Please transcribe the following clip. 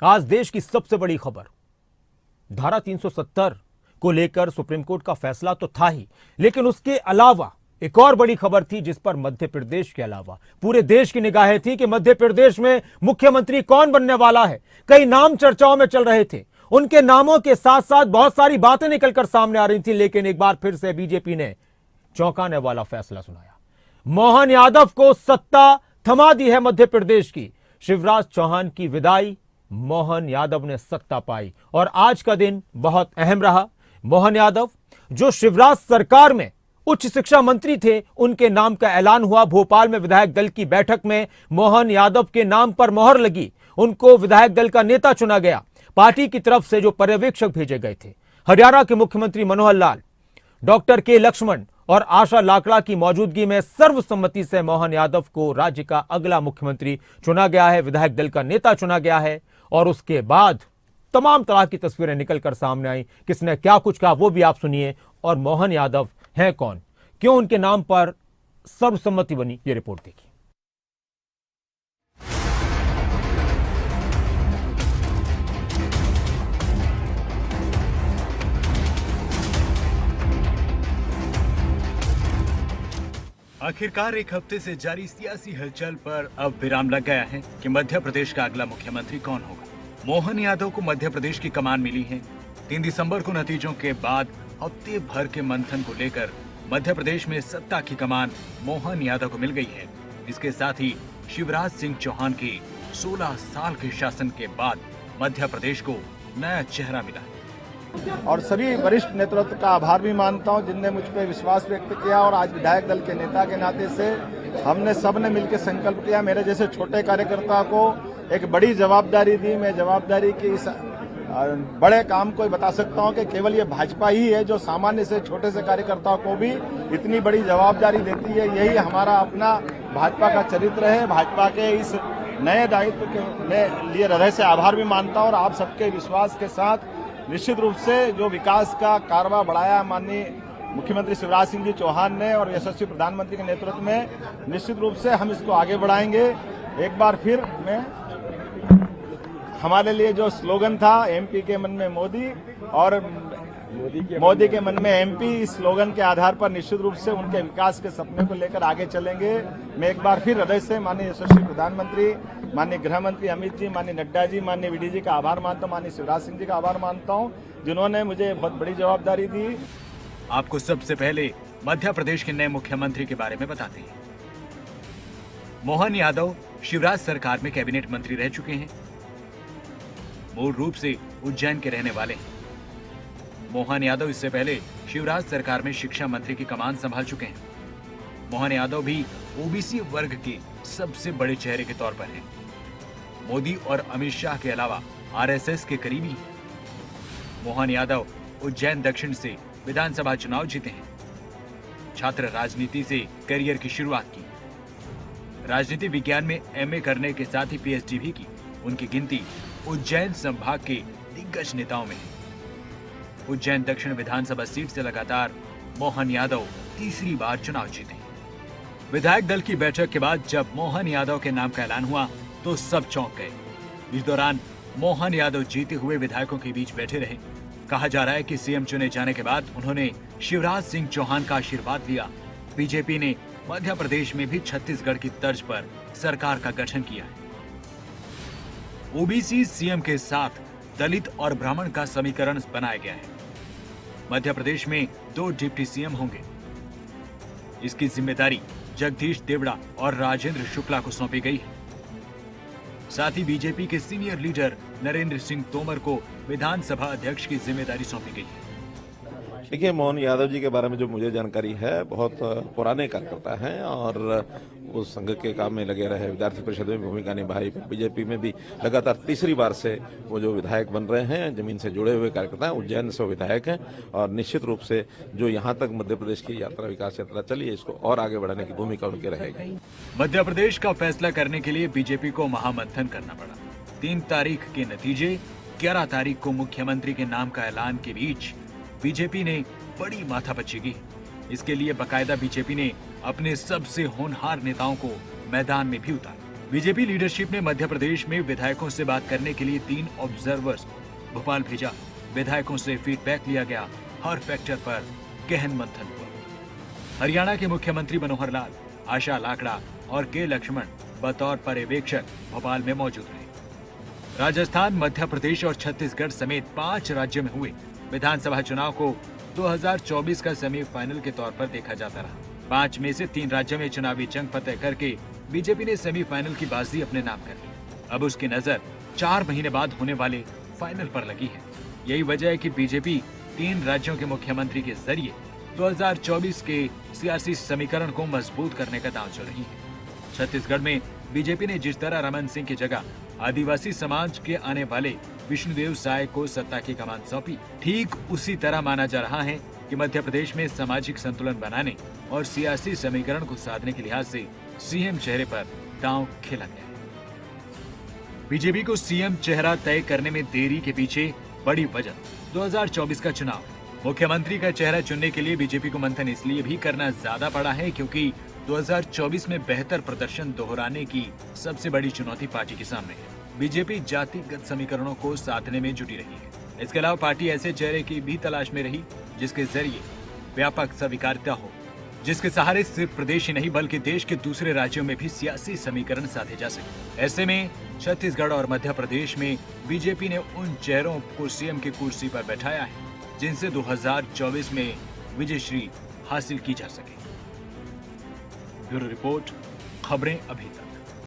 आज देश की सबसे बड़ी खबर, धारा 370 को लेकर सुप्रीम कोर्ट का फैसला तो था ही, लेकिन उसके अलावा एक और बड़ी खबर थी जिस पर मध्य प्रदेश के अलावा पूरे देश की निगाहें थी कि मध्य प्रदेश में मुख्यमंत्री कौन बनने वाला है। कई नाम चर्चाओं में चल रहे थे, उनके नामों के साथ साथ बहुत सारी बातें निकलकर सामने आ रही थी, लेकिन एक बार फिर से बीजेपी ने चौंकाने वाला फैसला सुनाया। मोहन यादव को सत्ता थमा दी है मध्य प्रदेश की। शिवराज चौहान की विदाई, मोहन यादव ने सत्ता पाई और आज का दिन बहुत अहम रहा। मोहन यादव जो शिवराज सरकार में उच्च शिक्षा मंत्री थे, उनके नाम का ऐलान हुआ। भोपाल में विधायक दल की बैठक में मोहन यादव के नाम पर मोहर लगी, उनको विधायक दल का नेता चुना गया। पार्टी की तरफ से जो पर्यवेक्षक भेजे गए थे, हरियाणा के मुख्यमंत्री मनोहर लाल, डॉक्टर के लक्ष्मण और आशा लाकड़ा की मौजूदगी में सर्वसम्मति से मोहन यादव को राज्य का अगला मुख्यमंत्री चुना गया है, विधायक दल का नेता चुना गया है। और उसके बाद तमाम तरह की तस्वीरें निकलकर सामने आई, किसने क्या कुछ कहा वो भी आप सुनिए। और मोहन यादव हैं कौन, क्यों उनके नाम पर सर्वसम्मति बनी, ये रिपोर्ट देखिए। आखिरकार एक हफ्ते से जारी सियासी हलचल पर अब विराम लग गया है कि मध्य प्रदेश का अगला मुख्यमंत्री कौन होगा। मोहन यादव को मध्य प्रदेश की कमान मिली है। 3 दिसंबर को नतीजों के बाद हफ्ते भर के मंथन को लेकर मध्य प्रदेश में सत्ता की कमान मोहन यादव को मिल गई है। इसके साथ ही शिवराज सिंह चौहान के 16 साल के शासन के बाद मध्य प्रदेश को नया चेहरा मिला है। और सभी वरिष्ठ नेतृत्व का आभार भी मानता हूं जिनने मुझ पर विश्वास व्यक्त किया। और आज विधायक दल के नेता के नाते से हमने सबने मिलकर संकल्प किया, मेरे जैसे छोटे कार्यकर्ता को एक बड़ी जवाबदारी दी। मैं जवाबदारी की इस बड़े काम को बता सकता हूं कि केवल ये भाजपा ही है जो सामान्य से छोटे से कार्यकर्ताओं को भी इतनी बड़ी जवाबदारी देती है। यही हमारा अपना भाजपा का चरित्र है। भाजपा के इस नए दायित्व के लिए हृदय से आभार भी मानता हूं। और आप सबके विश्वास के साथ निश्चित रूप से जो विकास का कारवा बढ़ाया माननीय मुख्यमंत्री शिवराज सिंह जी चौहान ने और यशस्वी प्रधानमंत्री के नेतृत्व में, निश्चित रूप से हम इसको आगे बढ़ाएंगे। एक बार फिर मैं हमारे लिए जो स्लोगन था एमपी के मन में मोदी और मोदी के मन में एमपी, इस स्लोगन के आधार पर निश्चित रूप से उनके विकास के सपने को लेकर आगे चलेंगे। मैं एक बार फिर हृदय से माननीय यशस्वी प्रधानमंत्री, माननीय गृह मंत्री अमित जी, माननीय नड्डा जी, माननीय वीडी जी का आभार मानता हूं, माननीय शिवराज सिंह जी का आभार मानता हूं जिन्होंने मुझे बहुत बड़ी जवाबदारी दी। आपको सबसे पहले मध्य प्रदेश के नए मुख्यमंत्री के बारे में बताते हैं। मोहन यादव शिवराज सरकार में कैबिनेट मंत्री रह चुके हैं। मूल रूप से उज्जैन के रहने वाले हैं। मोहन यादव इससे पहले शिवराज सरकार में शिक्षा मंत्री की कमान संभाल चुके हैं। मोहन यादव भी ओबीसी वर्ग के सबसे बड़े चेहरे के तौर पर हैं। मोदी और अमित शाह के अलावा आरएसएस के करीबी हैं। मोहन यादव उज्जैन दक्षिण से विधानसभा चुनाव जीते हैं। छात्र राजनीति से करियर की शुरुआत की। राजनीति विज्ञान में एमए करने के साथ ही पीएचडी भी की। उनकी गिनती उज्जैन संभाग के दिग्गज नेताओं में है। उज्जैन दक्षिण विधानसभा सीट से लगातार मोहन यादव तीसरी बार चुनाव जीते हैं। विधायक दल की बैठक के बाद जब मोहन यादव के नाम का ऐलान हुआ तो सब चौंक गए। इस दौरान मोहन यादव जीते हुए विधायकों के बीच बैठे रहे। कहा जा रहा है कि सीएम चुने जाने के बाद उन्होंने शिवराज सिंह चौहान का आशीर्वाद लिया। बीजेपी ने मध्य प्रदेश में भी छत्तीसगढ़ की तर्ज पर सरकार का गठन किया है। ओबीसी सीएम के साथ दलित और ब्राह्मण का समीकरण बनाया गया है। मध्य प्रदेश में 2 डिप्टी सीएम होंगे। इसकी जिम्मेदारी जगदीश देवड़ा और राजेंद्र शुक्ला को सौंपी गई है। साथ ही बीजेपी के सीनियर लीडर नरेंद्र सिंह तोमर को विधानसभा अध्यक्ष की जिम्मेदारी सौंपी गई है। देखिए, मोहन यादव जी के बारे में जो मुझे जानकारी है, बहुत पुराने कार्यकर्ता हैं और वो संघ के काम में लगे रहे, विद्यार्थी परिषद में भूमिका निभाई, बीजेपी में भी लगातार तीसरी बार से वो जो विधायक बन रहे हैं, जमीन से जुड़े हुए कार्यकर्ता हैं। उज्जैन से विधायक हैं और निश्चित रूप से जो यहाँ तक मध्य प्रदेश की यात्रा, विकास यात्रा चली है, इसको और आगे बढ़ाने की भूमिका उनकी रहेगी। मध्य प्रदेश का फैसला करने के लिए बीजेपी को महामंथन करना पड़ा। 3 तारीख के नतीजे, 11 तारीख को मुख्यमंत्री के नाम का ऐलान के बीच बीजेपी ने बड़ी माथापच्ची की। इसके लिए बाकायदा बीजेपी ने अपने सबसे होनहार नेताओं को मैदान में भी उतारा। बीजेपी लीडरशिप ने मध्य प्रदेश में विधायकों से बात करने के लिए 3 ऑब्जर्वर्स भोपाल भेजा। विधायकों से फीडबैक लिया गया, हर फैक्टर पर गहन मंथन हुआ। हरियाणा के मुख्यमंत्री मनोहर लाल, आशा लाकड़ा और के लक्ष्मण बतौर पर्यवेक्षक भोपाल में मौजूद रहे। राजस्थान, मध्य प्रदेश और छत्तीसगढ़ समेत 5 राज्यों में हुए विधानसभा चुनाव को 2024 का सेमीफाइनल के तौर पर देखा जाता रहा। 5 में से 3 राज्यों में चुनावी जंग फतह करके बीजेपी ने सेमीफाइनल की बाजी अपने नाम कर ली। अब उसकी नजर 4 महीने बाद होने वाले फाइनल पर लगी है। यही वजह है कि बीजेपी 3 राज्यों के मुख्यमंत्री के जरिए 2024 के सियासी समीकरण को मजबूत करने का दांव चल रही है। छत्तीसगढ़ में बीजेपी ने जिस तरह रमन सिंह की जगह आदिवासी समाज के आने वाले विष्णुदेव साय को सत्ता की कमान सौंपी, ठीक उसी तरह माना जा रहा है कि मध्य प्रदेश में सामाजिक संतुलन बनाने और सियासी समीकरण को साधने के लिहाज से सीएम चेहरे पर दांव खेला गया है। बीजेपी को सीएम चेहरा तय करने में देरी के पीछे बड़ी वजह 2024 का चुनाव। मुख्यमंत्री का चेहरा चुनने के लिए बीजेपी को मंथन इसलिए भी करना ज्यादा पड़ा है क्योंकि 2024 में बेहतर प्रदर्शन दोहराने की सबसे बड़ी चुनौती पार्टी के सामने है। बीजेपी जातिगत समीकरणों को साधने में जुटी रही है। इसके अलावा पार्टी ऐसे चेहरे की भी तलाश में रही जिसके जरिए व्यापक स्वीकार्यता हो, जिसके सहारे सिर्फ प्रदेश ही नहीं बल्कि देश के दूसरे राज्यों में भी सियासी समीकरण साधे जा सके। ऐसे में छत्तीसगढ़ और मध्य प्रदेश में बीजेपी ने उन चेहरों को सीएम की कुर्सी पर बैठाया है जिनसे 2024 में विजयश्री हासिल की जा सके। ब्यूरो रिपोर्ट, खबरें अभी तक।